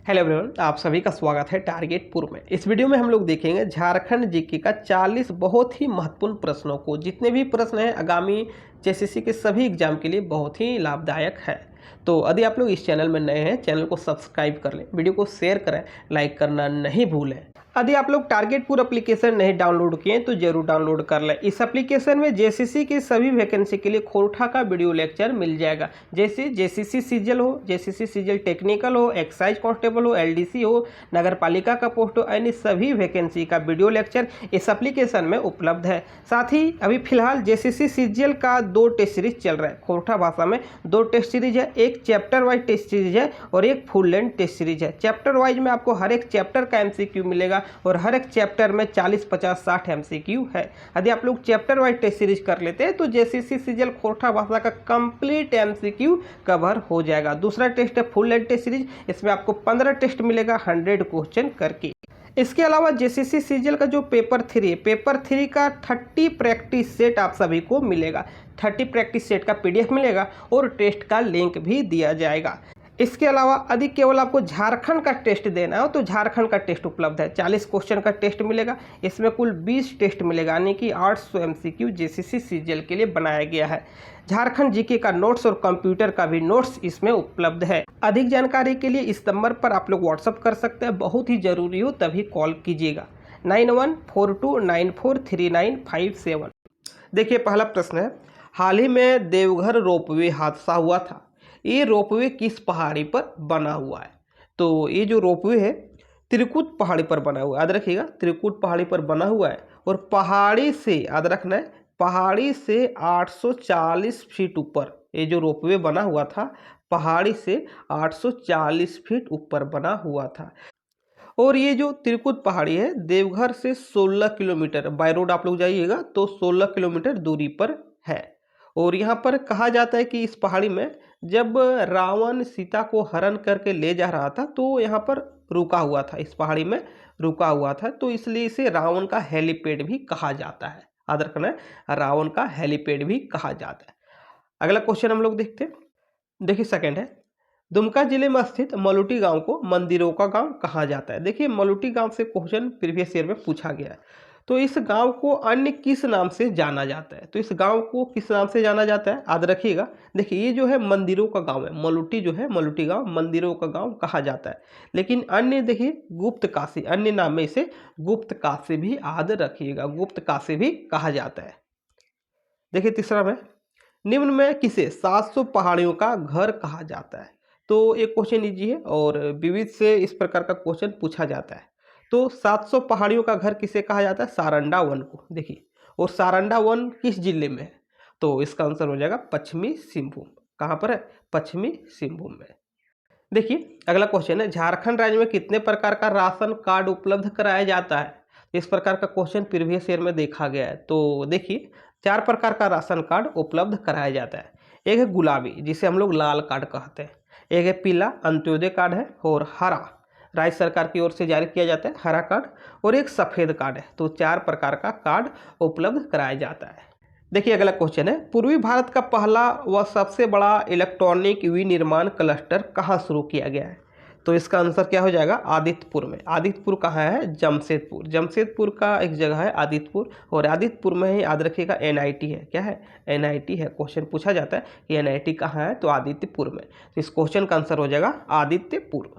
Hello everyone, आप सभी का स्वागत है टारगेट पूर्व में। इस वीडियो में हम लोग देखेंगे झारखंड जीके का 40 बहुत ही महत्वपूर्ण प्रश्नों को। जितने भी प्रश्न हैं आगामी जेसीसी के सभी एग्जाम के लिए बहुत ही लाभदायक है। तो यदि आप लोग इस चैनल में नए हैं, चैनल को सब्सक्राइब कर लें, वीडियो को शेयर करें, लाइक करना नहीं भूलें। यदि आप लोग टारगेट पूर एप्लीकेशन नहीं डाउनलोड किए तो जरूर डाउनलोड कर लें। इस एप्लीकेशन में जेसीसी की सभी वैकेंसी के लिए खोरठा का वीडियो लेक्चर मिल जाएगा। जैसे जेसीसी सीजल हो, जेसीसी सीजल टेक्निकल हो, एक्साइज कांस्टेबल हो, एलडीसी हो, नगर पालिका का पोस्ट हो, यानी सभी वैकेंसी का वीडियो लेक्चर इस एप्लीकेशन में उपलब्ध है। साथ ही अभी फिलहाल जेसीसी सीजल का 2 टेस्ट सीरीज चल रहा है। खोरठा भाषा में 2 टेस्ट सीरीज है, एक चैप्टर वाइज टेस्ट सीरीज है और एक फुल लेंथ टेस्ट सीरीज है। चैप्टर वाइज में आपको हर एक चैप्टर का एमसीक्यू मिलेगा और हर एक चैप्टर में 40, 50, 60 एमसीक्यू है। यदि आप लोग चैप्टर वाइज टेस्ट सीरीज कर लेते हैं तो जेसीसी सीजल खोरठा भाषा का कंप्लीट एमसीक्यू कवर हो जाएगा। दूसरा टेस्ट है फुल लेंथ टेस्ट सीरीज, इसमें आपको 15 टेस्ट मिलेगा 100 क्वेश्चन करके। इसके अलावा जेसीसी सीजल का जो पेपर 3 है, पेपर 3 का 30 प्रैक्टिस सेट आप सभी को मिलेगा। 30 प्रैक्टिस सेट का पीडीएफ मिलेगा और टेस्ट का लिंक भी दिया जाएगा। इसके अलावा यदि केवल आपको झारखंड का टेस्ट देना हो तो झारखंड का टेस्ट उपलब्ध है। 40 क्वेश्चन का टेस्ट मिलेगा, इसमें कुल 20 टेस्ट मिलेगा, यानी कि 800 एमसीक्यू जेसीसी सीजल के लिए बनाया गया है। झारखंड जीके का नोट्स और कंप्यूटर का भी नोट्स इसमें उपलब्ध है। अधिक जानकारी के लिए इस नंबर पर आप लोग व्हाट्सअप कर सकते हैं। बहुत ही जरूरी हो तभी कॉल कीजिएगा 9142943957। देखिए पहला प्रश्न है, हाल ही में देवघर रोपवे हादसा हुआ था। ये रोपवे किस पहाड़ी पर बना हुआ है? तो ये जो रोपवे है त्रिकुट पहाड़ी पर बना हुआ है। याद रखिएगा, त्रिकुट पहाड़ी पर बना हुआ है और पहाड़ी से, याद रखना है, पहाड़ी से 840 फीट ऊपर ये जो रोपवे बना हुआ था, पहाड़ी से 840 फीट ऊपर बना हुआ था। और ये जो त्रिकुट पहाड़ी है देवघर से 16 किलोमीटर बाय रोड आप लोग जाइएगा तो 16 किलोमीटर दूरी पर है। और यहाँ पर कहा जाता है कि इस पहाड़ी में जब रावण सीता को हरण करके ले जा रहा था तो यहाँ पर रुका हुआ था, इस पहाड़ी में रुका हुआ था, तो इसलिए इसे रावण का हेलीपैड भी कहा जाता है। याद रखना है, रावण का हेलीपैड भी कहा जाता है। अगला क्वेश्चन हम लोग देखते हैं। देखिए सेकंड है, दुमका जिले में स्थित मलुटी गांव को मंदिरों का गांव कहा जाता है। देखिए मलुटी गांव से क्वेश्चन प्रीवियस ईयर में पूछा गया है। तो इस गांव को अन्य किस नाम से जाना जाता है? तो इस गांव को किस नाम से जाना जाता है, याद रखिएगा। देखिए ये जो है मंदिरों का गांव है, मलुटी जो है, मलुटी गांव मंदिरों का गांव कहा जाता है। लेकिन अन्य देखिए गुप्त काशी, अन्य नाम में इसे गुप्त काशी भी याद रखिएगा, गुप्त काशी भी कहा जाता है। देखिए तीसरा में, निम्न में किसे 700 पहाड़ियों का घर कहा जाता है? तो एक क्वेश्चन इजी है और विविध से इस प्रकार का क्वेश्चन पूछा जाता है। तो 700 पहाड़ियों का घर किसे कहा जाता है? सारंडा वन को। देखिए, और सारंडा वन किस जिले में है? तो इसका आंसर हो जाएगा पश्चिमी सिंहभूम। कहाँ पर है? पश्चिमी सिंहभूम में। देखिए अगला क्वेश्चन है, झारखंड राज्य में कितने प्रकार का राशन कार्ड उपलब्ध कराया जाता है? इस प्रकार का क्वेश्चन प्रीवियस ईयर में देखा गया है। तो देखिए 4 प्रकार का राशन कार्ड उपलब्ध कराया जाता है। एक है गुलाबी, जिसे हम लोग लाल कार्ड कहते हैं। एक है पीला, अंत्योदय कार्ड है। और हरा, राज्य सरकार की ओर से जारी किया जाता है, हरा कार्ड। और एक सफ़ेद कार्ड है। तो 4 प्रकार का कार्ड उपलब्ध कराया जाता है। देखिए अगला क्वेश्चन है, पूर्वी भारत का पहला व सबसे बड़ा इलेक्ट्रॉनिक विनिर्माण क्लस्टर कहाँ शुरू किया गया है? तो इसका आंसर क्या हो जाएगा? आदित्यपुर में। आदित्यपुर कहाँ है? जमशेदपुर। जमशेदपुर का एक जगह है आदित्यपुर, और आदित्यपुर में ही याद रखिएगा एनआईटी है। क्या है? एनआईटी है। क्वेश्चन पूछा जाता है कि एनआईटी कहाँ है, तो आदित्यपुर में। तो इस क्वेश्चन का आंसर हो जाएगा आदित्यपुर।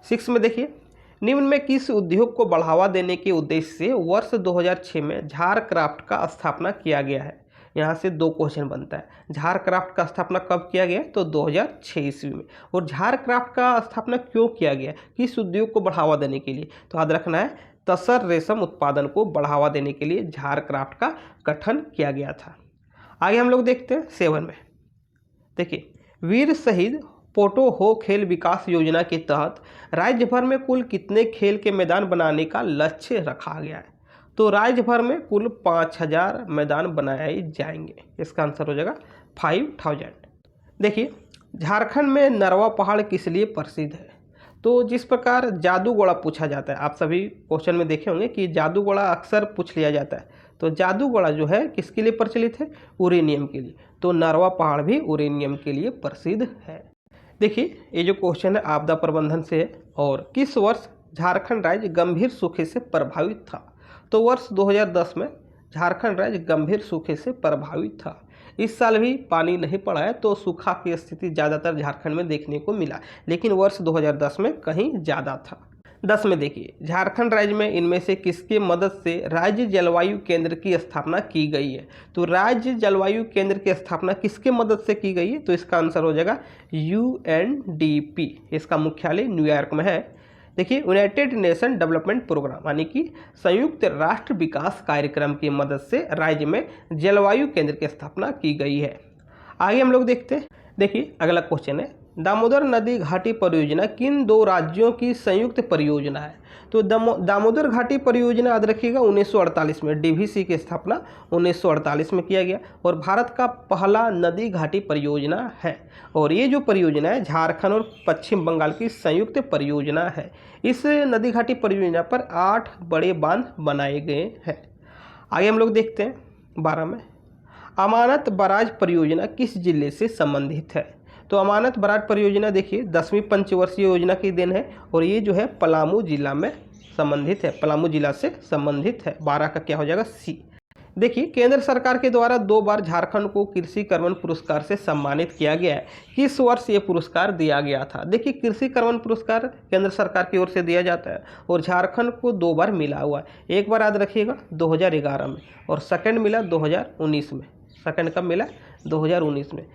6 में देखिए, निम्न में किस उद्योग को बढ़ावा देने के उद्देश्य से वर्ष 2006 में झारक्राफ्ट का स्थापना किया गया है? यहाँ से 2 क्वेश्चन बनता है। झारक्राफ्ट का स्थापना कब किया गया? तो 2006 ईस्वी में। और झारक्राफ्ट का स्थापना क्यों किया गया? किस उद्योग को बढ़ावा देने के लिए? तो याद रखना है, तसर रेशम उत्पादन को बढ़ावा देने के लिए झारक्राफ्ट का गठन किया गया था। आगे हम लोग देखते हैं 7 में। देखिए, वीर शहीद पोटो हो खेल विकास योजना के तहत राज्य भर में कुल कितने खेल के मैदान बनाने का लक्ष्य रखा गया है? तो राज्य भर में कुल 5000 मैदान बनाए जाएंगे। इसका आंसर हो जाएगा 5000। देखिए, झारखंड में नरवा पहाड़ किस लिए प्रसिद्ध है? तो जिस प्रकार जादूगोड़ा पूछा जाता है, आप सभी क्वेश्चन में देखे होंगे कि जादूगोड़ा अक्सर पूछ लिया जाता है। तो जादूगोड़ा जो है किसके लिए प्रचलित है? यूरेनियम के लिए। तो नरवा पहाड़ भी यूरेनियम के लिए प्रसिद्ध है। देखिए ये जो क्वेश्चन है आपदा प्रबंधन से है, और किस वर्ष झारखंड राज्य गंभीर सूखे से प्रभावित था। तो वर्ष 2010 में झारखंड राज्य गंभीर सूखे से प्रभावित था। इस साल भी पानी नहीं पड़ा है, तो सूखा की स्थिति ज़्यादातर झारखंड में देखने को मिला, लेकिन वर्ष 2010 में कहीं ज़्यादा था। 10 में देखिए, झारखंड राज्य में इनमें से किसके मदद से राज्य जलवायु केंद्र की स्थापना की गई है। तो राज्य जलवायु केंद्र की स्थापना किसके मदद से की गई है, तो इसका आंसर हो जाएगा UNDP। इसका मुख्यालय न्यूयॉर्क में है। देखिए, यूनाइटेड नेशन डेवलपमेंट प्रोग्राम यानी कि संयुक्त राष्ट्र विकास कार्यक्रम की मदद से राज्य में जलवायु केंद्र की स्थापना की गई है। आगे हम लोग देखते हैं। देखिए अगला क्वेश्चन है, दामोदर नदी घाटी परियोजना किन दो राज्यों की संयुक्त परियोजना है। तो दामोदर घाटी परियोजना याद रखिएगा 1948 में, DVC की स्थापना 1948 में किया गया, और भारत का पहला नदी घाटी परियोजना है। और ये जो परियोजना है झारखंड और पश्चिम बंगाल की संयुक्त परियोजना है। इस नदी घाटी परियोजना पर 8 बड़े बांध बनाए गए हैं। आगे हम लोग देखते हैं 12 में, अमानत बराज परियोजना किस जिले से संबंधित है। तो अमानत बराज परियोजना देखिए 10वीं पंचवर्षीय योजना की देन है, और ये जो है पलामू जिला में संबंधित है, पलामू जिला से संबंधित है। 12 का क्या हो जाएगा C। देखिए, केंद्र सरकार के द्वारा 2 बार झारखंड को कृषि कर्मण पुरस्कार से सम्मानित किया गया है। किस वर्ष ये पुरस्कार दिया गया था। देखिए, कृषि कर्मण पुरस्कार केंद्र सरकार की ओर से दिया जाता है, और झारखंड को 2 बार मिला हुआ है। एक बार याद रखिएगा 2011 में, और सेकंड मिला 2019 में। सेकंड कब मिला, 2019 में।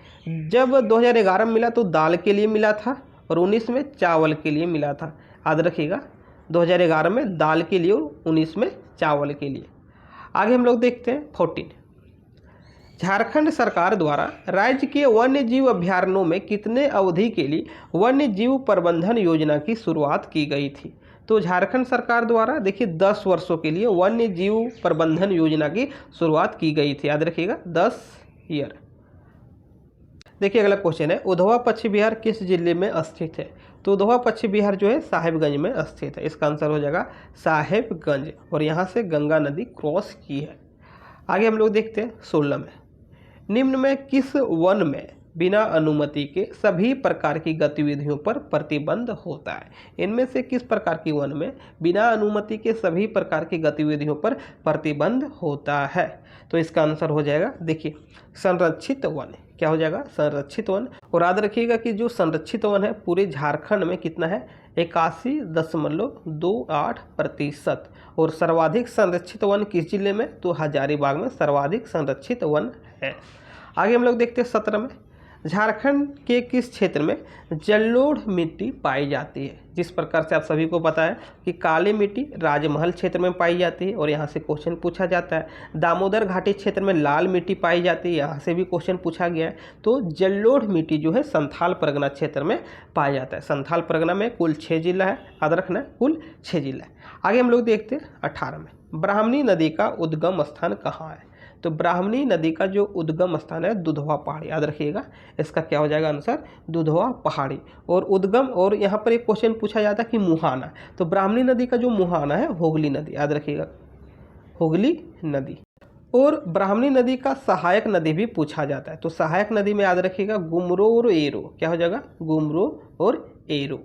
जब 2011 में मिला तो दाल के लिए मिला था, और 19 में चावल के लिए मिला था। याद रखिएगा 2011 में दाल के लिए और 19 में चावल के लिए। आगे हम लोग देखते हैं 14, झारखंड सरकार द्वारा राज्य के वन्य जीव अभ्यारण्यों में कितने अवधि के लिए वन्य जीव प्रबंधन योजना की शुरुआत की गई थी। तो झारखंड सरकार द्वारा देखिए 10 वर्षों के लिए वन्य जीव प्रबंधन योजना की शुरुआत की गई थी। याद रखिएगा 10 ईयर। देखिए अगला क्वेश्चन है, उधवा पश्चिम बिहार किस जिले में स्थित है। तो उधवा पश्चिम बिहार जो है साहेबगंज में स्थित है। इसका आंसर हो जाएगा साहेबगंज, और यहाँ से गंगा नदी क्रॉस की है। आगे हम लोग देखते हैं 16 में, निम्न में किस वन में बिना अनुमति के सभी प्रकार की गतिविधियों पर प्रतिबंध होता है। इनमें से किस प्रकार की वन में बिना अनुमति के सभी प्रकार की गतिविधियों पर प्रतिबंध होता है। तो इसका आंसर हो जाएगा देखिए संरक्षित वन। क्या हो जाएगा, संरक्षित वन। और याद रखिएगा कि जो संरक्षित वन है पूरे झारखंड में कितना है, 81.28%। और सर्वाधिक संरक्षित वन किस जिले में, तो हजारीबाग में सर्वाधिक संरक्षित वन है। आगे हम लोग देखते हैं 17 में, झारखंड के किस क्षेत्र में जलोढ़ मिट्टी पाई जाती है। जिस प्रकार से आप सभी को पता है कि काली मिट्टी राजमहल क्षेत्र में पाई जाती है, और यहाँ से क्वेश्चन पूछा जाता है। दामोदर घाटी क्षेत्र में लाल मिट्टी पाई जाती है, यहाँ से भी क्वेश्चन पूछा गया है। तो जलोढ़ मिट्टी जो है संथाल परगना क्षेत्र में पाया जाता है। संथाल परगना में कुल 6 जिला है, याद रखना है कुल 6 जिला है। आगे हम लोग देखते हैं 18 में, ब्राह्मणी नदी का उद्गम स्थान कहाँ है। तो ब्राह्मणी नदी का जो उद्गम स्थान है दुधवा पहाड़ी। याद रखिएगा इसका क्या हो जाएगा आंसर, दुधवा पहाड़ी। और उद्गम, और यहाँ पर एक क्वेश्चन पूछा जाता है कि मुहाना। तो ब्राह्मणी नदी का जो मुहाना है हुगली नदी। याद रखिएगा हुगली नदी। और ब्राह्मणी नदी का सहायक नदी भी पूछा जाता है। तो सहायक नदी में याद रखिएगा गुमरो और एरो। क्या हो जाएगा, गुमरो और एरो।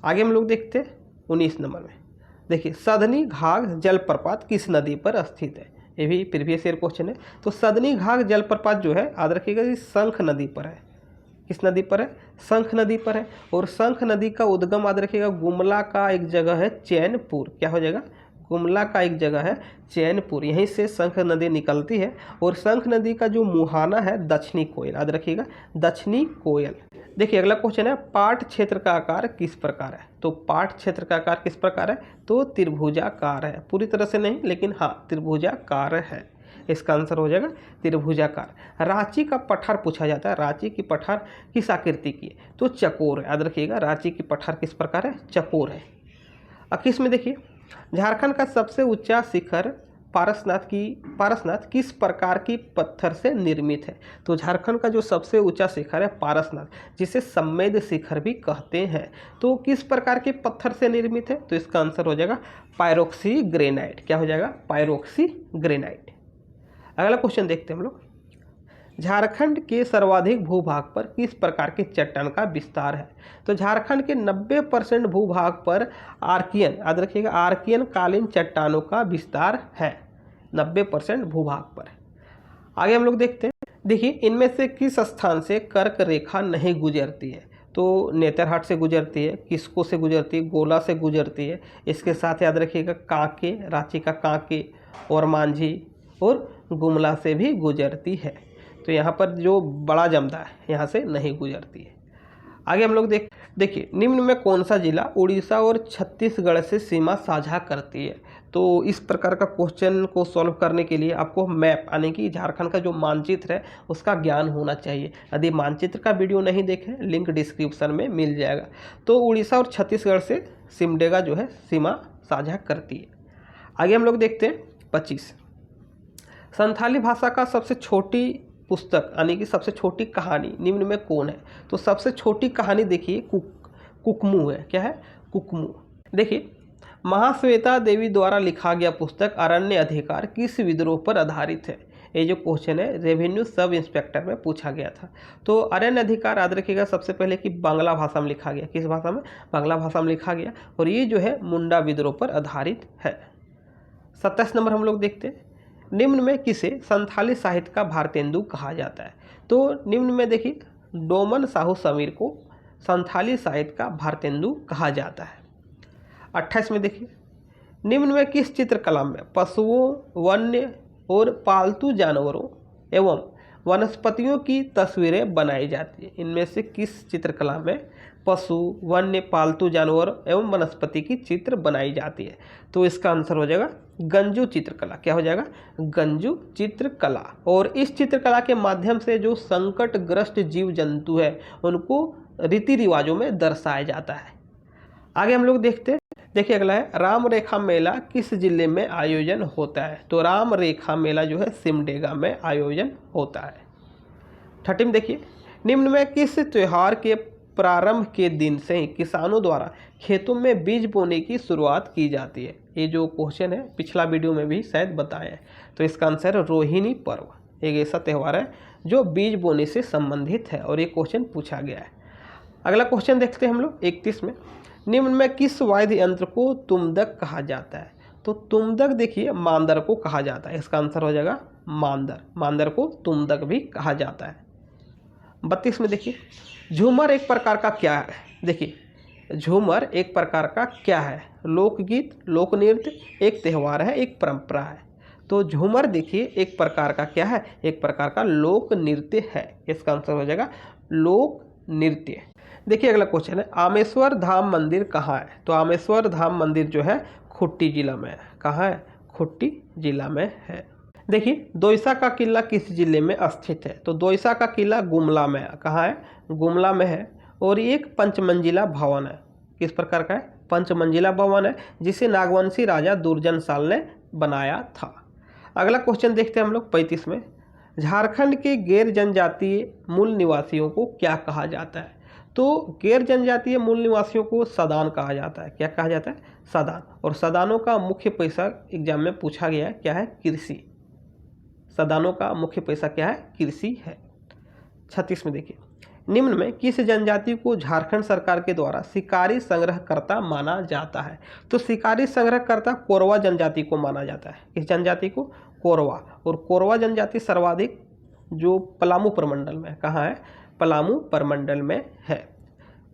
आगे हम लोग देखते हैं 19 नंबर में, देखिए सदनी घाघ जलप्रपात किस नदी पर स्थित है। ये भी प्रीवियस ईयर क्वेश्चन है। तो सदनी घाघ जलप्रपात जो है याद रखिएगा शंख नदी पर है। किस नदी पर है, शंख नदी पर है। और शंख नदी का उद्गम याद रखिएगा गुमला का एक जगह है चैनपुर। क्या हो जाएगा, गुमला का एक जगह है चैनपुर, यहीं से शंख नदी निकलती है। और शंख नदी का जो मुहाना है दक्षिणी कोयल। याद रखिएगा दक्षिणी कोयल। देखिए अगला क्वेश्चन है, पाट क्षेत्र का आकार किस प्रकार है। तो पाट क्षेत्र का आकार किस प्रकार है, तो त्रिभुजाकार है। पूरी तरह से नहीं, लेकिन हाँ त्रिभुजाकार है। इसका आंसर हो जाएगा त्रिभुजाकार। रांची का पठार पूछा जाता है, रांची की पठार किस आकृति की है, तो चकोर है। याद रखिएगा रांची की पठार किस प्रकार है, चकोर है। 21 में देखिए, झारखंड का सबसे ऊंचा शिखर पारसनाथ किस प्रकार की पत्थर से निर्मित है। तो झारखंड का जो सबसे ऊंचा शिखर है पारसनाथ, जिसे सम्मेद शिखर भी कहते हैं, तो किस प्रकार के पत्थर से निर्मित है। तो इसका आंसर हो जाएगा पायरोक्सी ग्रेनाइट। क्या हो जाएगा, पायरोक्सी ग्रेनाइट। अगला क्वेश्चन देखते हैं हम लोग, झारखंड के सर्वाधिक भूभाग पर किस प्रकार के चट्टान का विस्तार है? तो झारखंड के 90% भूभाग पर आर्कियन, याद रखिएगा, आर्कियन कालीन चट्टानों का विस्तार है 90% भूभाग पर। आगे हम लोग देखते हैं। देखिए, इनमें से किस स्थान से कर्क रेखा नहीं गुजरती है? तो नेतरहाट से गुजरती है, किस्को से गुजरती है, गोला से गुजरती है। इसके साथ याद रखिएगा कांके, रांची का कांके और मांझी और गुमला से भी गुजरती है। तो यहाँ पर जो बड़ा जमदा है यहाँ से नहीं गुजरती है। आगे हम लोग देखिए, निम्न में कौन सा जिला उड़ीसा और छत्तीसगढ़ से सीमा साझा करती है? तो इस प्रकार का क्वेश्चन को सॉल्व करने के लिए आपको मैप यानी कि झारखंड का जो मानचित्र है उसका ज्ञान होना चाहिए। यदि मानचित्र का वीडियो नहीं देखें, लिंक डिस्क्रिप्शन में मिल जाएगा। तो उड़ीसा और छत्तीसगढ़ से सिमडेगा जो है सीमा साझा करती है। आगे हम लोग देखते हैं 25। संथाली भाषा का सबसे छोटी पुस्तक यानी कि सबसे छोटी कहानी निम्न में कौन है? तो सबसे छोटी कहानी देखिए कुकमू है। क्या है? कुकमू। देखिए, महाश्वेता देवी द्वारा लिखा गया पुस्तक अरण्य अधिकार किस विद्रोह पर आधारित है? ये जो क्वेश्चन है रेवेन्यू सब इंस्पेक्टर में पूछा गया था। तो अरण्य अधिकार याद रखिएगा सबसे पहले कि बांग्ला भाषा में लिखा गया। किस भाषा में? बांग्ला भाषा में लिखा गया और ये जो है मुंडा विद्रोह पर आधारित है। 27 नंबर हम लोग देखते हैं। निम्न में किसे संथाली साहित्य का भारतेंदु कहा जाता है? तो निम्न में देखिए डोमन साहू समीर को संथाली साहित्य का भारतेंदु कहा जाता है। 28 में देखिए, निम्न में किस चित्रकला में पशुओं, वन्य और पालतू जानवरों एवं वनस्पतियों की तस्वीरें बनाई जाती है? इनमें से किस चित्रकला में पशु, वन्य, पालतू जानवर एवं वनस्पति की चित्र बनाई जाती है? तो इसका आंसर हो जाएगा गंजू चित्रकला। क्या हो जाएगा? गंजू चित्रकला। और इस चित्रकला के माध्यम से जो संकटग्रस्त जीव जंतु है उनको रीति रिवाजों में दर्शाया जाता है। आगे हम लोग देखते हैं। देखिए अगला है राम रेखा मेला किस जिले में आयोजन होता है? तो राम रेखा मेला जो है सिमडेगा में आयोजन होता है। 30 में देखिए, निम्न में किस त्योहार के प्रारंभ के दिन से ही किसानों द्वारा खेतों में बीज बोने की शुरुआत की जाती है? ये जो क्वेश्चन है पिछला वीडियो में भी शायद बताया है। तो इसका आंसर है रोहिणी पर्व। एक ऐसा त्यौहार है जो बीज बोने से संबंधित है और ये क्वेश्चन पूछा गया है। अगला क्वेश्चन देखते हैं हम लोग 31 में। निम्न में किस वाद्य यंत्र को तुमदक कहा जाता है? तो तुमदक देखिए मांदर को कहा जाता है। इसका आंसर हो जाएगा मांदर। मांदर को तुमदक भी कहा जाता है। 32 में देखिए, झूमर एक प्रकार का क्या है? देखिए झूमर एक प्रकार का क्या है? लोकगीत, लोक नृत्य, एक त्यौहार है, एक परंपरा है। तो झूमर देखिए एक प्रकार का क्या है? एक प्रकार का लोक नृत्य है। इसका आंसर हो जाएगा लोक नृत्य। देखिए अगला क्वेश्चन है आमेश्वर धाम मंदिर कहाँ है? तो आमेश्वर धाम मंदिर जो है खूंटी जिला में है। कहाँ है? खूंटी जिला में है। देखिए दोईसा का किला किस जिले में स्थित है? तो दोईसा का किला गुमला में है। कहाँ है? गुमला में है। और एक पंचमंजिला भवन है। किस प्रकार का है? पंचमंजिला भवन है जिसे नागवंशी राजा दुर्जनशाल ने बनाया था। अगला क्वेश्चन देखते हैं हम लोग 35 में। झारखंड के गैर जनजातीय मूल निवासियों को क्या कहा जाता है? तो गैर जनजातीय मूल निवासियों को सदान कहा जाता है। क्या कहा जाता है? सदान। और सदानों का मुख्य पैसा एग्जाम में पूछा गया है। क्या है? कृषि। सदानों का मुख्य पैसा क्या है? कृषि है। 36 में देखिए, निम्न में किस जनजाति को झारखंड सरकार के द्वारा शिकारी संग्रहकर्ता माना जाता है? तो शिकारी संग्रहकर्ता कोरवा जनजाति को माना जाता है। किस जनजाति को? कोरवा। और कोरवा जनजाति सर्वाधिक जो पलामू प्रमंडल में, कहाँ है? पलामू प्रमंडल में है।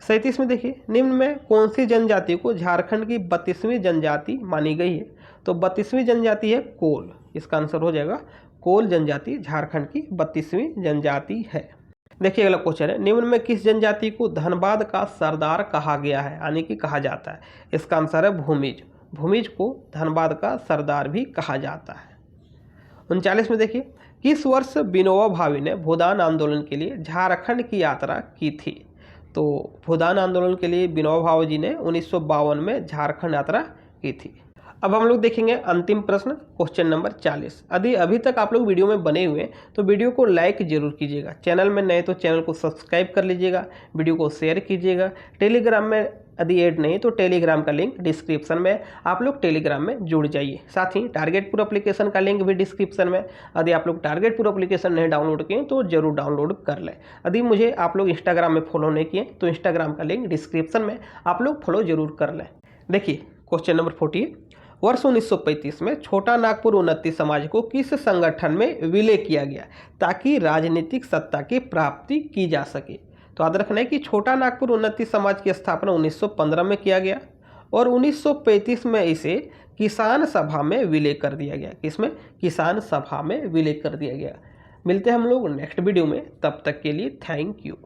37 में देखिए, निम्न में कौन सी जनजाति को झारखंड की 32वीं जनजाति मानी गई है? तो 32वीं जनजाति है कोल। इसका आंसर हो जाएगा कोल जनजाति झारखंड की 32वीं जनजाति है। देखिए अगला क्वेश्चन है निम्न में किस जनजाति को धनबाद का सरदार कहा गया है यानी कि कहा जाता है? इसका आंसर है भूमिज। भूमिज को धनबाद का सरदार भी कहा जाता है। 39 में देखिए, किस वर्ष विनोबा भावे ने भूदान आंदोलन के लिए झारखंड की यात्रा की थी? तो भूदान आंदोलन के लिए विनोबा भावे जी ने 1952 में झारखंड यात्रा की थी। अब हम लोग देखेंगे अंतिम प्रश्न क्वेश्चन नंबर 40। यदि अभी तक आप लोग वीडियो में बने हुए तो वीडियो को लाइक जरूर कीजिएगा। चैनल में नए तो चैनल को सब्सक्राइब कर लीजिएगा। वीडियो को शेयर कीजिएगा। टेलीग्राम में यदि ऐड नहीं तो टेलीग्राम का लिंक डिस्क्रिप्शन में, आप लोग टेलीग्राम में जुड़ जाइए। साथ ही टारगेट प्रो एप्लीकेशन का लिंक भी डिस्क्रिप्शन में, यदि आप लोग टारगेट प्रो एप्लीकेशन नहीं डाउनलोड किए तो जरूर डाउनलोड कर लें। यदि मुझे आप लोग इंस्टाग्राम में फॉलो नहीं किए तो इंस्टाग्राम का लिंक डिस्क्रिप्शन में, आप लोग फॉलो जरूर कर लें। देखिए क्वेश्चन नंबर 40, वर्ष 1935 में छोटा नागपुर उन्नति समाज को किस संगठन में विलय किया गया ताकि राजनीतिक सत्ता की प्राप्ति की जा सके? तो याद रखना है कि छोटा नागपुर उन्नति समाज की स्थापना 1915 में किया गया और 1935 में इसे किसान सभा में विलय कर दिया गया। किसमें? किसान सभा में विलय कर दिया गया। मिलते हैं हम लोग नेक्स्ट वीडियो में, तब तक के लिए थैंक यू।